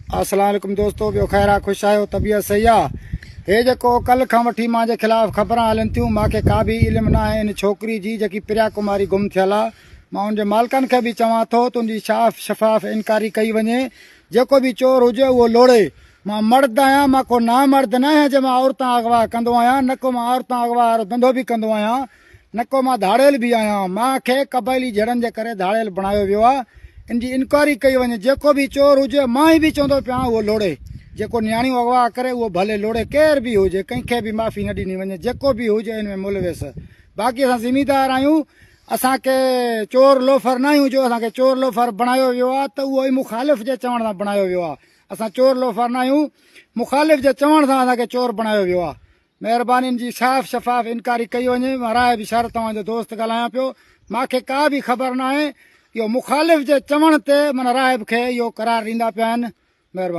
अस्सलाम वालेकुम दोस्तों, ॿियो ख़ैर आहे, ख़ुशि आहियो, तबियत सही आहे। हे जेको कल्ह खां वठी मां जे ख़िलाफ़ ख़बरां हलनि थियूं, मूंखे का बि इल्मु न आहे इन छोकिरी जी जेकी प्रिया कुमारी गुम थियल आहे। मां उनजे मालिकनि खे बि चवां थो त उनजी साफ़ शफ़ाफ़ इनकारी कई वञे। जेको बि चोर हुजे उहो लोड़े। मां मर्द आहियां, मां को ना मर्द न आहियां जे मां औरतां अगवा कंदो आहियां, न को मां औरतां अगवा वारो धंधो बि कंदो आहियां, न को मां धाड़ेल बि आहियां। मूंखे क़बाइली जड़नि जे करे धाड़ेल बणायो वियो आहे। इन जी इंक्वायरी कई वञे। जेको बि चोर हुजे, मां ई बि चवंदो पिया उहो लोड़े। जेको न्याणियूं अगवा करे उहो भले लोड़े, केर बि हुजे, कंहिंखे बि माफ़ी न ॾिनी वञे। जेको बि हुजे हिन में मुलविस। बाक़ी असां ज़िमीदार आहियूं, असांखे चोर लोफर न आहियूं। जो असांखे चोर लोफर बणायो वियो आहे त उहो ई मुखालिफ़ जे चवण सां बणायो वियो आहे। असां चोर लोफर न आहियूं, मुखालिफ़ जे चवण सां असांखे चोर बणायो वियो आहे। महिरबानी जी साफ़ शफ़ाफ़ इनकारी कई वञे। मां राय बि शर तव्हांजो दोस्त ॻाल्हायां पियो। मूंखे का बि ख़बर न आहे। इहो मुखालिफ़ जे चवण ते माना राहिब खे इहो करार ॾींदा पिया आहिनि। महिरबानी।